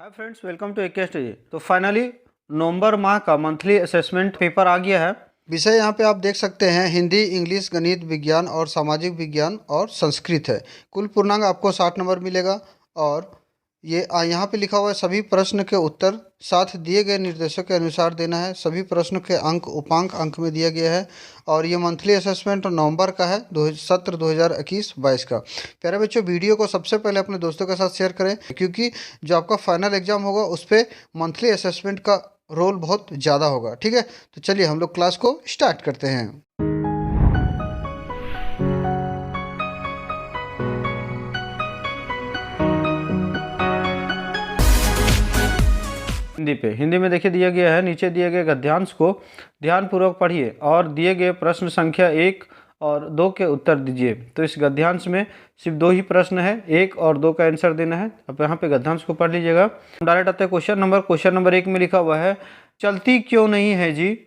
Hi friends, welcome to AK study. तो finally नवंबर माह का मंथली असेसमेंट पेपर आ गया है। विषय यहाँ पे आप देख सकते हैं हिंदी, इंग्लिश, गणित, विज्ञान और सामाजिक विज्ञान और संस्कृत है। कुल पूर्णांक आपको 60 नंबर मिलेगा और ये यहाँ पे लिखा हुआ है सभी प्रश्न के उत्तर साथ दिए गए निर्देशों के अनुसार देना है। सभी प्रश्नों के अंक उपांक अंक में दिया गया है और ये मंथली असेसमेंट नवंबर का है, सत्र 2021-22 का। प्यारे बच्चों, वीडियो को सबसे पहले अपने दोस्तों के साथ शेयर करें क्योंकि जो आपका फाइनल एग्जाम होगा उस पर मंथली असेसमेंट का रोल बहुत ज़्यादा होगा। ठीक है, तो चलिए हम लोग क्लास को स्टार्ट करते हैं। हिंदी में देखिए दिया गया है, नीचे दिए गए गद्यांश को ध्यानपूर्वक पढ़िए और दिए गए प्रश्न संख्या 1 और 2 के उत्तर दीजिए। तो इस गद्यांश में सिर्फ 2 ही प्रश्न है, 1 और 2 का आंसर देना है। अब यहाँ पे गद्यांश को पढ़ लीजिएगा। डायरेक्ट आते हैं क्वेश्चन नंबर 1 में लिखा हुआ है, चलती क्यों नहीं है जी,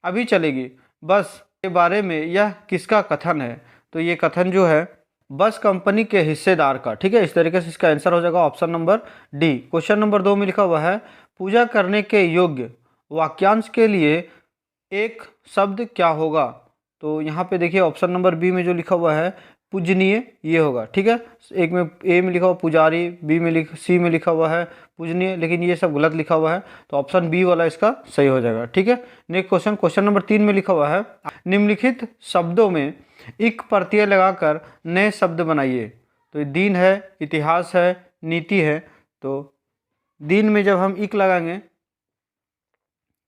अभी चलेगी बस के बारे में यह किसका कथन है। तो ये कथन जो है बस कंपनी के हिस्सेदार का। ठीक है, इस तरीके से इसका आंसर हो जाएगा option number D. Question number 2 में लिखा हुआ है, पूजा करने के योग्य वाक्यांश के लिए एक शब्द क्या होगा। तो यहाँ पे देखिए ऑप्शन नंबर बी में जो लिखा हुआ है पूजनीय, ये होगा। ठीक है, एक में ए में लिखा हुआ पुजारी, बी में सी में लिखा हुआ है पूजनीय, लेकिन ये सब गलत लिखा हुआ है, तो ऑप्शन बी वाला इसका सही हो जाएगा। ठीक है, नेक्स्ट क्वेश्चन नंबर 3 में लिखा हुआ है, निम्नलिखित शब्दों में इक प्रत्यय लगाकर नए शब्द बनाइए। तो दीन है, इतिहास है, नीति है। तो दिन में जब हम इक लगाएंगे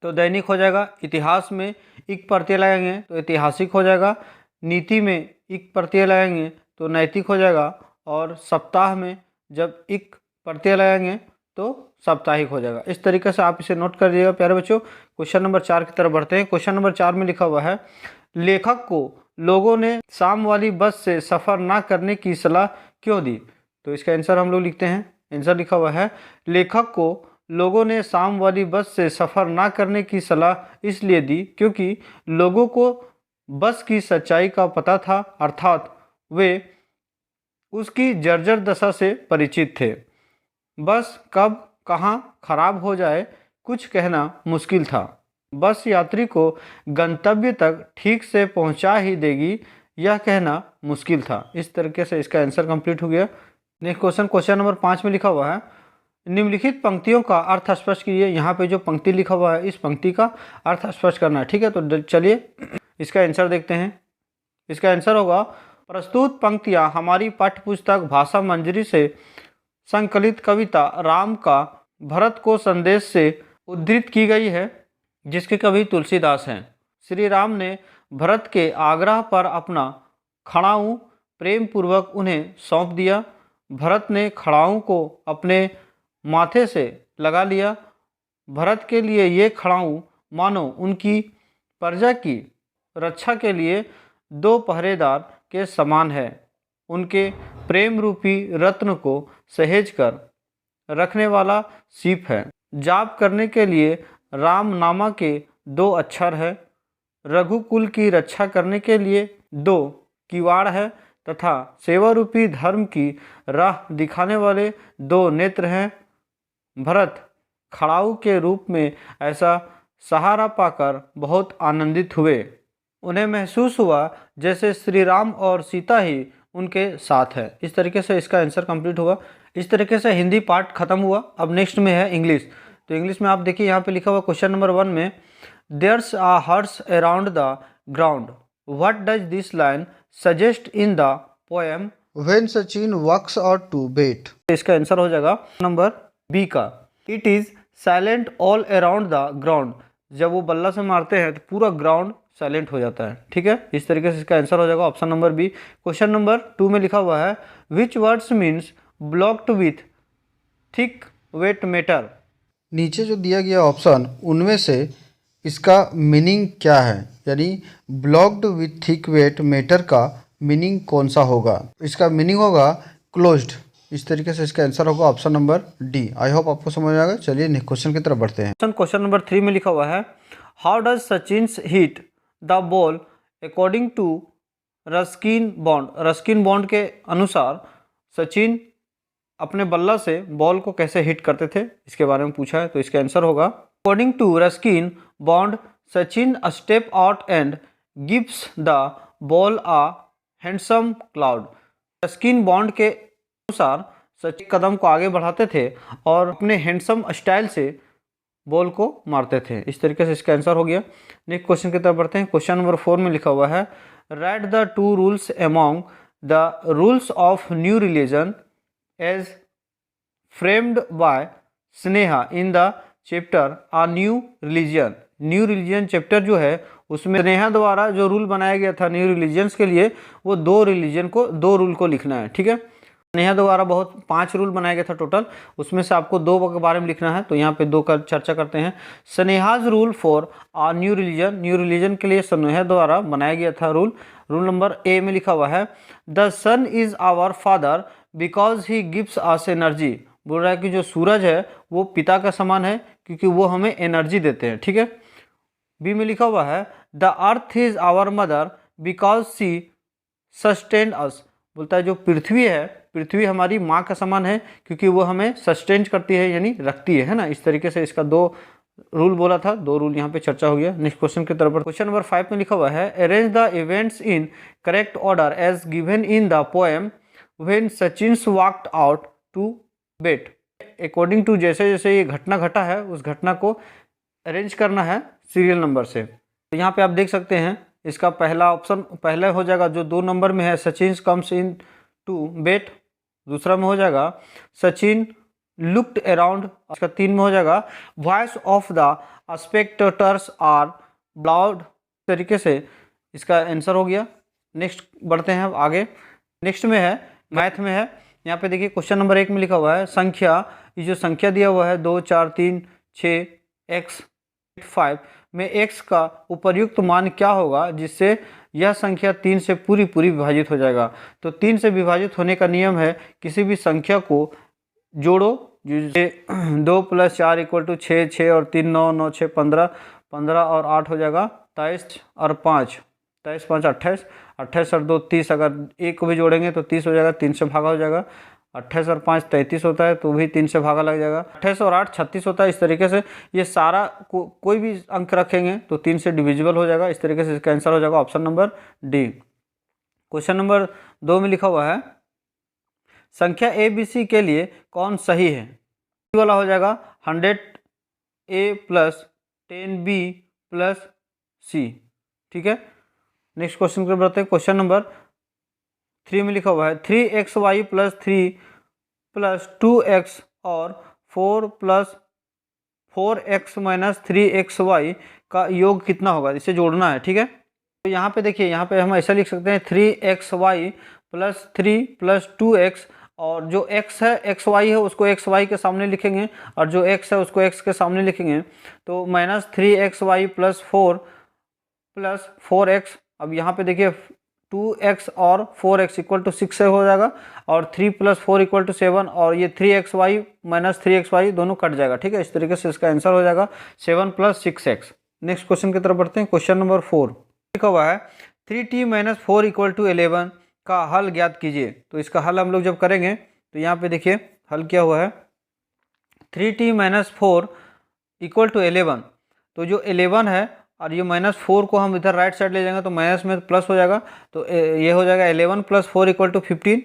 तो दैनिक हो जाएगा, इतिहास में इक प्रत्यय लगाएंगे तो ऐतिहासिक हो जाएगा, नीति में इक प्रत्यय लगाएंगे तो नैतिक हो जाएगा, और सप्ताह में जब इक प्रत्यय लगाएंगे तो साप्ताहिक हो जाएगा। इस तरीके से आप इसे नोट कर लीजिएगा प्यारे बच्चों। क्वेश्चन नंबर 4 की तरफ बढ़ते हैं। क्वेश्चन नंबर 4 में लिखा हुआ है, लेखक को लोगों ने शाम वाली बस से सफ़र ना करने की सलाह क्यों दी। तो इसका आंसर हम लोग लिखते हैं। आंसर लिखा हुआ है, लेखक को लोगों ने शाम वाली बस से सफ़र ना करने की सलाह इसलिए दी क्योंकि लोगों को बस की सच्चाई का पता था, अर्थात वे उसकी जर्जर दशा से परिचित थे। बस कब कहाँ खराब हो जाए कुछ कहना मुश्किल था। बस यात्री को गंतव्य तक ठीक से पहुंचा ही देगी यह कहना मुश्किल था। इस तरीके से इसका आंसर कंप्लीट हो गया। नेक्स्ट क्वेश्चन नंबर 5 में लिखा हुआ है, निम्नलिखित पंक्तियों का अर्थ स्पष्ट कीजिए। यहाँ पे जो पंक्ति लिखा हुआ है इस पंक्ति का अर्थ स्पष्ट करना है। ठीक है, तो चलिए इसका आंसर देखते हैं। इसका आंसर होगा, प्रस्तुत पंक्तियाँ हमारी पाठ्य पुस्तक भाषा मंजरी से संकलित कविता राम का भरत को संदेश से उद्धृत की गई है, जिसके कवि तुलसीदास हैं। श्री राम ने भरत के आग्रह पर अपना खड़ाऊँ प्रेम पूर्वक उन्हें सौंप दिया। भरत ने खड़ाऊँ को अपने माथे से लगा लिया। भरत के लिए ये खड़ाऊँ मानो उनकी प्रजा की रक्षा के लिए 2 पहरेदार के समान है। उनके प्रेम रूपी रत्न को सहेज कर रखने वाला सीप है। जाप करने के लिए राम नामा के 2 अक्षर है। रघुकुल की रक्षा करने के लिए 2 किवाड़ है तथा सेवा रूपी धर्म की राह दिखाने वाले 2 नेत्र हैं। भरत खड़ाऊ के रूप में ऐसा सहारा पाकर बहुत आनंदित हुए। उन्हें महसूस हुआ जैसे श्री राम और सीता ही उनके साथ है। इस तरीके से इसका आंसर कंप्लीट हुआ। इस तरीके से हिंदी पार्ट खत्म हुआ। अब नेक्स्ट में है इंग्लिश। तो इंग्लिश में आप देखिए यहाँ पे लिखा हुआ क्वेश्चन नंबर 1 में, there's a hush around the ground, what does this line suggest in the poem when Sachin walks out to bat. इसका आंसर हो जाएगा नंबर बी का, it is silent all around the ground. जब वो बल्ला से मारते हैं तो पूरा ग्राउंड साइलेंट हो जाता है। ठीक है, इस तरीके से इसका आंसर हो जाएगा option number B. Question number 2 में लिखा हुआ है, which words means blocked with thick wet matter. नीचे जो दिया गया ऑप्शन उनमें से इसका मीनिंग क्या है, यानी blocked with thick wet matter का मीनिंग कौन सा होगा। इसका मीनिंग होगा क्लोज्ड। इस तरीके से इसका आंसर होगा option number D. I hope आपको समझ आ गया। चलिए नेक्स्ट क्वेश्चन की तरफ बढ़ते हैं। क्वेश्चन नंबर 3 में लिखा हुआ है, how does Sachin's hit the ball according to Ruskin Bond. Ruskin Bond के अनुसार सचिन अपने बल्ला से बॉल को कैसे हिट करते थे, इसके बारे में पूछा है। तो इसका आंसर होगा according to Ruskin Bond Sachin step out and gives the ball a handsome cloud. Ruskin Bond के अनुसार सचिन कदम को आगे बढ़ाते थे और अपने हैंडसम स्टाइल से बॉल को मारते थे। इस तरीके से इसका आंसर हो गया। नेक्स्ट क्वेश्चन की तरफ बढ़ते हैं। क्वेश्चन नंबर 4 में लिखा हुआ है right the 2 rules among the rules of new religion as framed by Sneha in the chapter a new religion. New religion chapter जो है उसमें स्नेहा द्वारा जो रूल बनाया गया था न्यू रिलीजन्स के लिए, वो दो रूल को लिखना है। ठीक है, स्नेहा द्वारा 5 रूल बनाया गया था टोटल, उसमें से आपको 2 के बारे में लिखना है। तो यहाँ पे 2 का चर्चा करते हैं। Sneha's rule for uh new religion, new religion के लिए स्नेहा द्वारा बनाया गया था रूल। रूल नंबर ए में लिखा हुआ है the sun is our father because he gives us energy. बोल रहा है कि जो सूरज है वो पिता का समान है क्योंकि वो हमें एनर्जी देते हैं। ठीक है। बी में लिखा हुआ है the earth is our mother because she sustain us. बोलता है जो पृथ्वी है, पृथ्वी हमारी माँ का समान है क्योंकि वो हमें सस्टेन करती है, यानी रखती है ना। इस तरीके से इसका 2 रूल बोला था, 2 रूल यहाँ पे चर्चा हो गया। नेक्स्ट क्वेश्चन की तरफ। क्वेश्चन नंबर 5 में लिखा हुआ है arrange the events in correct order as given in the poem when Sachin's walked out to bat. According to जैसे जैसे ये घटना घटा है उस घटना को अरेंज करना है सीरियल नंबर से। तो यहाँ पे आप देख सकते हैं इसका पहला ऑप्शन पहले हो जाएगा जो 2 नंबर में है Sachin comes in to bet. दूसरा में हो जाएगा सचिन लुक्ड अराउंड। इसका 3 में हो जाएगा voice of the spectators are loud. तरीके से इसका आंसर हो गया। नेक्स्ट बढ़ते हैं अब आगे। नेक्स्ट में है मैथ में है। यहाँ पे देखिए क्वेश्चन नंबर 1 में लिखा हुआ है संख्या, ये जो संख्या दिया हुआ है 2 4 3 6 x 5 में x का उपर्युक्त मान क्या होगा जिससे यह संख्या 3 से पूरी विभाजित हो जाएगा। तो 3 से विभाजित होने का नियम है किसी भी संख्या को जोड़ो, जिससे 2 + 4 = 6, 6 और 3 9, 9 6 15, 15 और 8 हो जाएगा 23 और 5, 23 5 28, 28 और 2 30। अगर 1 को भी जोड़ेंगे तो 30 हो जाएगा, 3 से भागा हो जाएगा। 28 और 5 33 होता है तो भी 3 से भागा लग जाएगा। 28 और 8 36 होता है। इस तरीके से ये सारा कोई भी अंक रखेंगे तो 3 से डिविजिबल हो जाएगा। इस तरीके से इसका आंसर हो जाएगा option number D. Question number 2 में लिखा हुआ है संख्या ए बी सी के लिए कौन सही है। वाला हो जाएगा 100a + 10b + c। ठीक है। नेक्स्ट क्वेश्चन की बढ़ते हैं। क्वेश्चन नंबर 3 में लिखा हुआ है 3xy + 3 + 2x और 4 + 4x - 3xy का योग कितना होगा, इसे जोड़ना है। ठीक है। तो यहाँ पे देखिए, यहाँ पे हम ऐसा लिख सकते हैं 3xy + 3 + 2x, और जो x है xy है उसको xy के सामने लिखेंगे और जो x है उसको x के सामने लिखेंगे। तो -3xy + 4 + 4x। अब यहाँ पे देखिए 2x और 4x = 6 हो जाएगा और 3 + 4 = 7 और ये 3xy - 3xy दोनों कट जाएगा। ठीक है। इस तरीके से इसका आंसर हो जाएगा 7 + 6x। नेक्स्ट क्वेश्चन की तरफ बढ़ते हैं। क्वेश्चन नंबर 4 लिखा हुआ है 3t - 4 = 11 का हल ज्ञात कीजिए। तो इसका हल हम लोग जब करेंगे तो यहाँ पे देखिए हल क्या हुआ है 3t - 4 = 11। तो जो 11 है और ये -4 को हम इधर राइट साइड ले जाएंगे तो माइनस में प्लस हो जाएगा। तो ये हो जाएगा 11 + 4 = 15,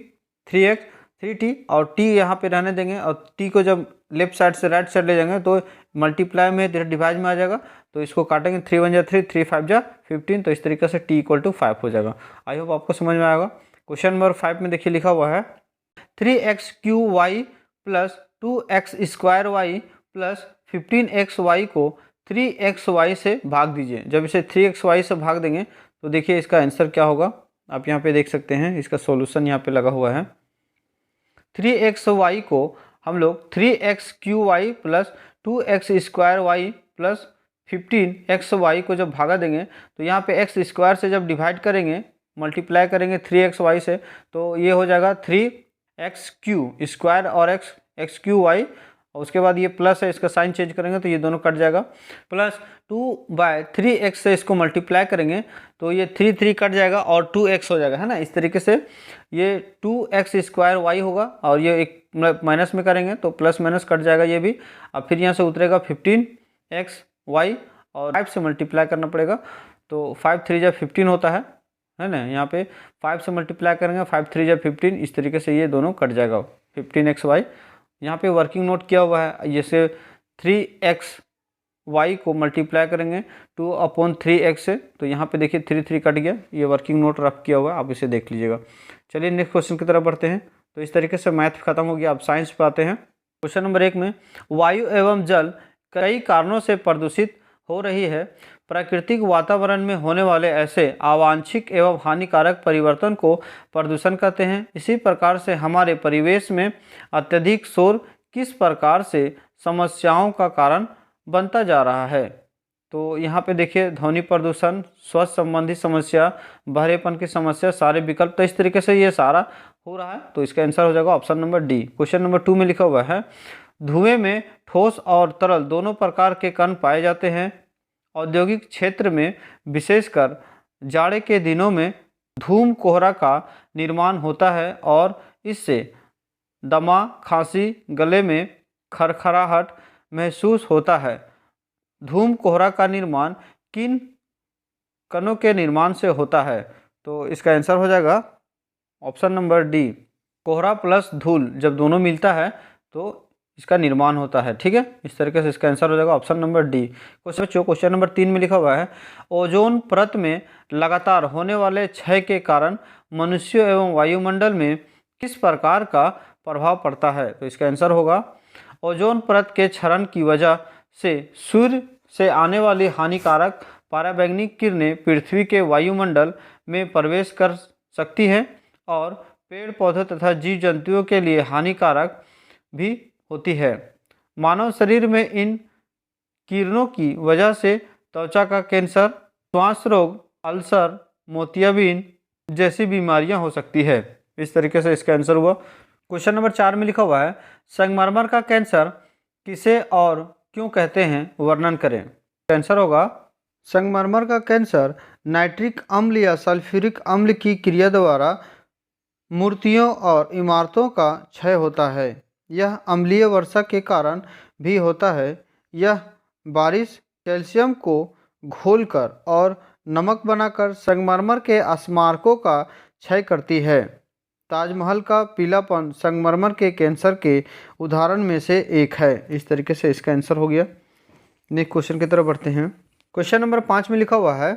3x 3t और t यहाँ पे रहने देंगे और t को जब लेफ्ट साइड से राइट साइड ले जाएंगे तो मल्टीप्लाई में डिवाइड में आ जाएगा। तो इसको काटेंगे 3 × 1 = 3, 3 × 5 = 15। तो इस तरीके से t = 5 हो जाएगा। आई होप आपको समझ में आएगा। क्वेश्चन नंबर 5 में देखिए लिखा हुआ है 3x³ + 2x² + 15xy को 3xy से भाग दीजिए। जब इसे 3xy से भाग देंगे तो देखिए इसका आंसर क्या होगा। आप यहाँ पे देख सकते हैं इसका सॉल्यूशन यहाँ पे लगा हुआ है। 3xy को हम लोग 3x³ + 2x² + 15xy को जब भागा देंगे तो यहाँ पे x² से जब डिवाइड करेंगे, मल्टीप्लाई करेंगे 3xy से, तो ये हो जाएगा 3x³ और x3y और उसके बाद ये प्लस है, इसका साइन चेंज करेंगे तो ये दोनों कट जाएगा। प्लस 2/3x से इसको मल्टीप्लाई करेंगे तो ये 3 कट जाएगा और 2x हो जाएगा, है ना। इस तरीके से ये 2x² होगा और ये एक माइनस में करेंगे तो प्लस माइनस कट जाएगा ये भी। अब फिर यहाँ से उतरेगा 15xy और 5 से मल्टीप्लाई करना पड़ेगा तो 5 3 जा 15 होता है ना। यहाँ पे 5 से मल्टीप्लाई करेंगे, 5 3 जा 15, इस तरीके से ये दोनों कट जाएगा 15xy। यहाँ पे वर्किंग नोट किया हुआ है, जैसे 3xy को मल्टीप्लाई करेंगे 2/3x से तो यहाँ पे देखिए 3 कट गया, ये वर्किंग नोट रफ किया हुआ है, आप इसे देख लीजिएगा। चलिए नेक्स्ट क्वेश्चन की तरफ बढ़ते हैं। तो इस तरीके से मैथ खत्म हो गया, अब साइंस पे आते हैं। क्वेश्चन नंबर 1 में वायु एवं जल कई कारणों से प्रदूषित हो रही है। प्राकृतिक वातावरण में होने वाले ऐसे अवांछित एवं हानिकारक परिवर्तन को प्रदूषण कहते हैं। इसी प्रकार से हमारे परिवेश में अत्यधिक शोर किस प्रकार से समस्याओं का कारण बनता जा रहा है। तो यहाँ पे देखिए ध्वनि प्रदूषण, स्वास्थ्य संबंधी समस्या, बहरेपन की समस्या, सारे विकल्प, तो इस तरीके से ये सारा हो रहा है। तो इसका आंसर हो जाएगा option number D. Question number 2 में लिखा हुआ है धुएं में ठोस और तरल दोनों प्रकार के कण पाए जाते हैं। औद्योगिक क्षेत्र में विशेषकर जाड़े के दिनों में धूम कोहरा का निर्माण होता है और इससे दमा, खांसी, गले में खरखराहट महसूस होता है। धूम कोहरा का निर्माण किन कणों के निर्माण से होता है। तो इसका आंसर हो जाएगा ऑप्शन नंबर डी। कोहरा प्लस धूल जब दोनों मिलता है तो इसका निर्माण होता है, ठीक है। इस तरीके से इसका आंसर हो जाएगा option number D. Question number 3 में लिखा हुआ है ओजोन परत में लगातार होने वाले क्षय के कारण मनुष्यों एवं वायुमंडल में किस प्रकार का प्रभाव पड़ता है। तो इसका आंसर होगा ओजोन परत के क्षरण की वजह से सूर्य से आने वाली हानिकारक पराबैंगनी किरणें पृथ्वी के वायुमंडल में प्रवेश कर सकती हैं और पेड़ पौधों तथा जीव जंतुओं के लिए हानिकारक भी होती है। मानव शरीर में इन किरणों की वजह से त्वचा का कैंसर, श्वास रोग, अल्सर, मोतियाबिंद जैसी बीमारियां हो सकती है। इस तरीके से इसका आंसर हुआ। क्वेश्चन नंबर 4 में लिखा हुआ है संगमरमर का कैंसर किसे और क्यों कहते हैं, वर्णन करें। कैंसर होगा संगमरमर का कैंसर नाइट्रिक अम्ल या सल्फ्यूरिक अम्ल की क्रिया द्वारा मूर्तियों और इमारतों का क्षय होता है। यह अम्लीय वर्षा के कारण भी होता है। यह बारिश कैल्शियम को घोलकर और नमक बनाकर संगमरमर के स्मारकों का क्षय करती है। ताजमहल का पीलापन संगमरमर के कैंसर के उदाहरण में से एक है। इस तरीके से इसका आंसर हो गया। नेक्स्ट क्वेश्चन की तरफ बढ़ते हैं। क्वेश्चन नंबर 5 में लिखा हुआ है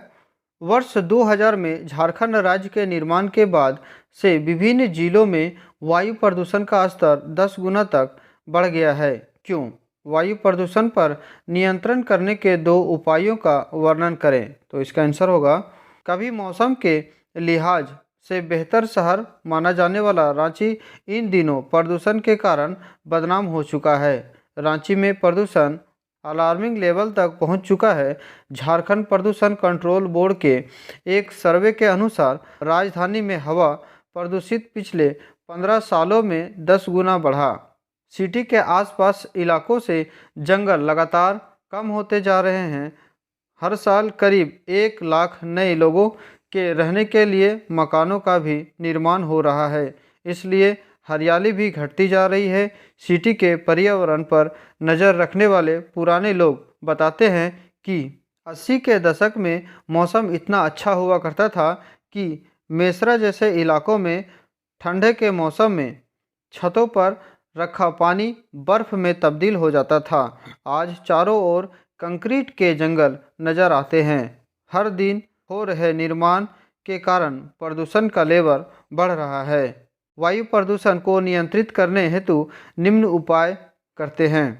वर्ष 2000 में झारखंड राज्य के निर्माण के बाद से विभिन्न जिलों में वायु प्रदूषण का स्तर 10 गुना तक बढ़ गया है। क्यों? वायु प्रदूषण पर नियंत्रण करने के 2 उपायों का वर्णन करें। तो इसका आंसर होगा कभी मौसम के लिहाज से बेहतर शहर माना जाने वाला रांची इन दिनों प्रदूषण के कारण बदनाम हो चुका है। रांची में प्रदूषण अलार्मिंग लेवल तक पहुंच चुका है। झारखंड प्रदूषण कंट्रोल बोर्ड के एक सर्वे के अनुसार राजधानी में हवा प्रदूषित पिछले 15 सालों में 10 गुना बढ़ा। सिटी के आसपास इलाकों से जंगल लगातार कम होते जा रहे हैं। हर साल करीब 1 लाख नए लोगों के रहने के लिए मकानों का भी निर्माण हो रहा है, इसलिए हरियाली भी घटती जा रही है। सिटी के पर्यावरण पर नज़र रखने वाले पुराने लोग बताते हैं कि 80 के दशक में मौसम इतना अच्छा हुआ करता था कि मेसरा जैसे इलाकों में ठंडे के मौसम में छतों पर रखा पानी बर्फ़ में तब्दील हो जाता था। आज चारों ओर कंक्रीट के जंगल नज़र आते हैं। हर दिन हो रहे निर्माण के कारण प्रदूषण का लेवल बढ़ रहा है। वायु प्रदूषण को नियंत्रित करने हेतु निम्न उपाय करते हैं।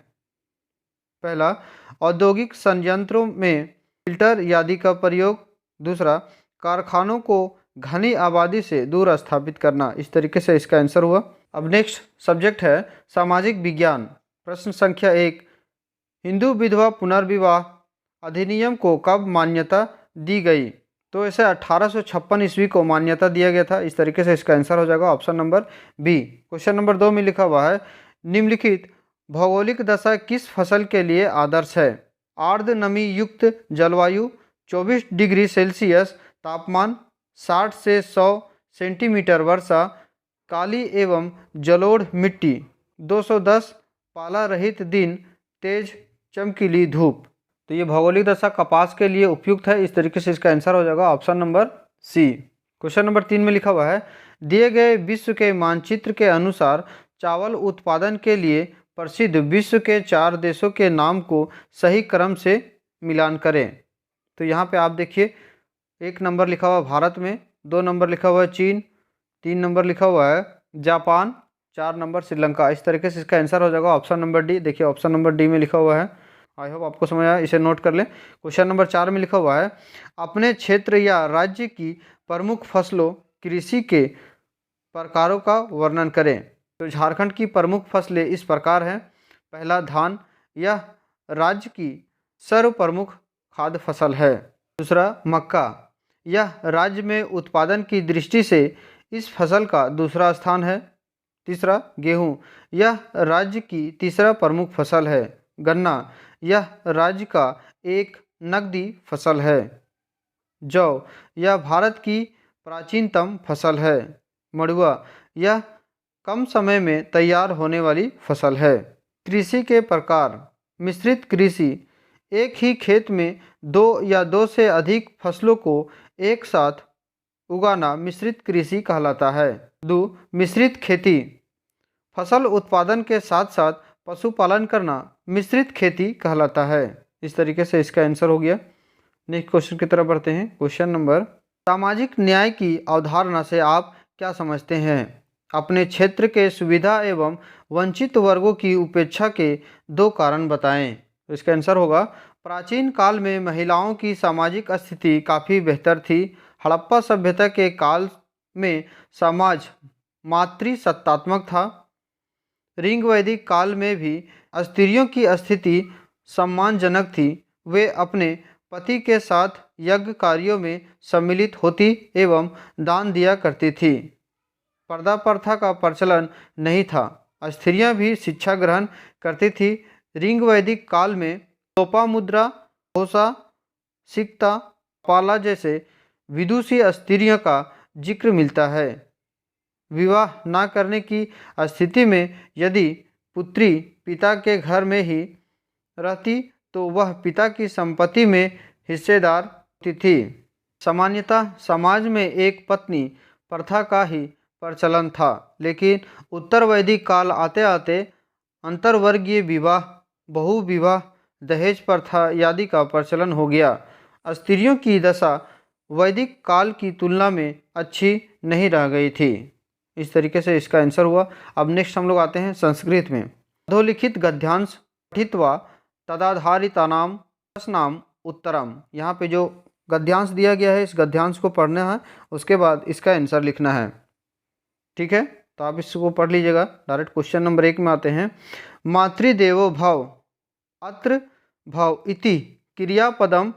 पहला, औद्योगिक संयंत्रों में फिल्टर आदि का प्रयोग। दूसरा, कारखानों को घनी आबादी से दूर स्थापित करना। इस तरीके से इसका आंसर हुआ। अब नेक्स्ट सब्जेक्ट है सामाजिक विज्ञान। प्रश्न संख्या 1, हिंदू विधवा पुनर्विवाह अधिनियम को कब मान्यता दी गई। तो इसे 1856 ईस्वी को मान्यता दिया गया था। इस तरीके से इसका आंसर हो जाएगा option number B. Question number 2 में लिखा हुआ है निम्नलिखित भौगोलिक दशा किस फसल के लिए आदर्श है? आर्द्र नमी युक्त जलवायु, 24 डिग्री सेल्सियस तापमान, 60 से 100 सेंटीमीटर वर्षा, काली एवं जलोढ़ मिट्टी, 210 पाला रहित दिन, तेज चमकीली धूप। तो ये भौगोलिक दशा कपास के लिए उपयुक्त है। इस तरीके से इसका आंसर हो जाएगा option number C. Question number 3 में लिखा हुआ है, दिए गए विश्व के मानचित्र के अनुसार चावल उत्पादन के लिए प्रसिद्ध विश्व के 4 देशों के नाम को सही क्रम से मिलान करें। तो यहाँ पे आप देखिए, 1 नंबर लिखा हुआ भारत में, 2 नंबर लिखा हुआ है चीन, 3 नंबर लिखा हुआ है जापान, 4 नंबर श्रीलंका। इस तरीके से इसका आंसर हो जाएगा ऑप्शन नंबर डी। देखिए ऑप्शन नंबर डी में लिखा हुआ है। आई होप आपको समझ आया, इसे नोट कर लें। क्वेश्चन नंबर 4 में लिखा हुआ है, अपने क्षेत्र या राज्य की प्रमुख फसलों कृषि के प्रकारों का वर्णन करें। तो झारखंड की प्रमुख फसलें इस प्रकार हैं। पहला धान, यह राज्य की सर्व प्रमुख खाद्य फसल है। दूसरा मक्का, यह राज्य में उत्पादन की दृष्टि से इस फसल का दूसरा स्थान है। तीसरा गेहूं, यह राज्य की तीसरा प्रमुख फसल है। गन्ना, यह राज्य का एक नकदी फसल है। जौ, यह भारत की प्राचीनतम फसल है। मड़ुआ, यह कम समय में तैयार होने वाली फसल है। कृषि के प्रकार, मिश्रित कृषि, एक ही खेत में 2 या 2 से अधिक फसलों को एक साथ उगाना मिश्रित कृषि कहलाता है। 2 मिश्रित खेती, फसल उत्पादन के साथ साथ पशुपालन करना मिश्रित खेती कहलाता है। इस तरीके से इसका आंसर हो गया। नेक्स्ट क्वेश्चन की तरफ बढ़ते हैं। क्वेश्चन नंबर, सामाजिक न्याय की अवधारणा से आप क्या समझते हैं? अपने क्षेत्र के सुविधा एवं वंचित वर्गों की उपेक्षा के 2 कारण बताएं। तो इसका आंसर होगा, प्राचीन काल में महिलाओं की सामाजिक स्थिति काफ़ी बेहतर थी। हड़प्पा सभ्यता के काल में समाज मातृसत्तात्मक था। ऋग वैदिक काल में भी स्त्रियों की स्थिति सम्मानजनक थी। वे अपने पति के साथ यज्ञ कार्यों में सम्मिलित होती एवं दान दिया करती थी। पर्दा प्रथा का प्रचलन नहीं था। स्त्रियां भी शिक्षा ग्रहण करती थी। ऋग वैदिक काल में लोपामुद्रा, घोषा, सिक्ता, पाला जैसे विदुषी स्त्रियों का जिक्र मिलता है। विवाह न करने की स्थिति में यदि पुत्री पिता के घर में ही रहती तो वह पिता की संपत्ति में हिस्सेदार होती थी। सामान्यतः समाज में एक पत्नी प्रथा का ही प्रचलन था, लेकिन उत्तर वैदिक काल आते आते अंतर्वर्गीय विवाह, बहुविवाह, दहेज प्रथा आदि का प्रचलन हो गया। स्त्रियों की दशा वैदिक काल की तुलना में अच्छी नहीं रह गई थी। इस तरीके से इसका आंसर हुआ। अब नेक्स्ट हम लोग आते हैं संस्कृत में। अधोलिखित गद्यांश पठित्वा तदाधारितानाम प्रश्नाम उत्तरम। यहाँ पे जो गद्यांश दिया गया है, इस गद्यांश को पढ़ना है, उसके बाद इसका आंसर लिखना है। ठीक है, तो आप इसको पढ़ लीजिएगा। डायरेक्ट क्वेश्चन नंबर 1 में आते हैं। मातृदेवो भव, अत्र भव इति क्रियापदम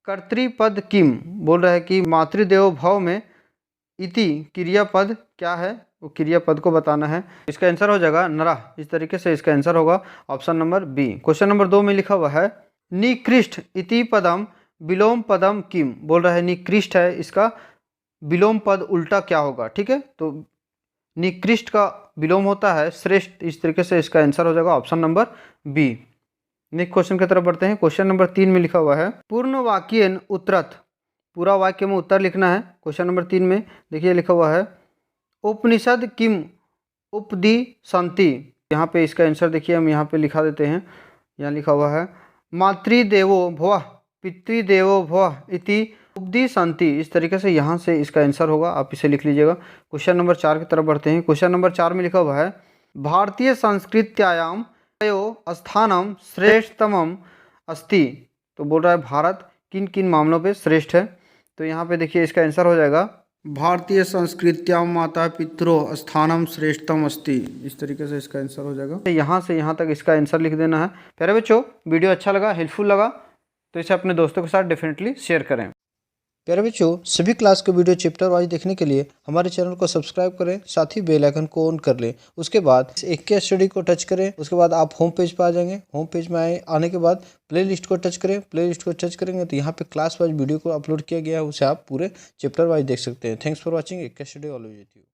कर्तृपद किम। बोल रहा है कि मातृदेवो भव में इति क्रियापद क्या है, वो क्रियापद को बताना है। इसका आंसर हो जाएगा नरः। इस तरीके से इसका आंसर होगा option number B. Question number 2 में लिखा हुआ है, निकृष्ट इति पदम विलोम पदम किम। बोल रहा है निकृष्ट है, इसका विलोम पद उल्टा क्या होगा। ठीक है, तो निकृष्ट का विलोम होता है श्रेष्ठ। इस तरीके से इसका आंसर हो जाएगा option number B. Next question की तरफ बढ़ते हैं। क्वेश्चन नंबर 3 में लिखा हुआ है, पूर्ण वाक्येन उत्तरत। पूरा वाक्य में उत्तर लिखना है। क्वेश्चन नंबर 3 में देखिए लिखा हुआ है, उपनिषद किम उपदिशन्ति। यहाँ पे इसका आंसर देखिए, हम यहाँ पे लिखा देते हैं। यहाँ लिखा हुआ है, मातृदेवो भवः पितृदेवो भवः इति उपदिशन्ति। इस तरीके से यहाँ से इसका आंसर होगा, आप इसे लिख लीजिएगा। क्वेश्चन नंबर 4 की तरफ बढ़ते हैं। क्वेश्चन नंबर 4 में लिखा हुआ है, भारतीय संस्कृत्यायाम स्थानम श्रेष्ठतमम अस्ति। तो बोल रहा है भारत किन किन मामलों पे श्रेष्ठ है। तो यहाँ पे देखिए इसका आंसर हो जाएगा, भारतीय संस्कृत्याम माता पितरो स्थानम श्रेष्ठतम अस्ति। इस तरीके से इसका आंसर हो जाएगा। यहाँ से यहाँ तक इसका आंसर लिख देना है। प्यारे बच्चों, वीडियो अच्छा लगा, हेल्पफुल लगा तो इसे अपने दोस्तों के साथ डेफिनेटली शेयर करें। प्यारे बच्चों, सभी क्लास के वीडियो चैप्टर वाइज देखने के लिए हमारे चैनल को सब्सक्राइब करें, साथ ही बेल आइकन को ऑन कर लें। उसके बाद एक के स्टडी को टच करें, उसके बाद आप होम पेज पर आ जाएंगे। होम पेज में आने के बाद प्लेलिस्ट को टच करें। प्लेलिस्ट को टच करेंगे तो यहाँ पे क्लास वाइज वीडियो को अपलोड किया गया है, उसे आप पूरे चैप्टर वाइज देख सकते हैं। Thanks for watching. एक के स्टडी ऑलवेज विथ यू।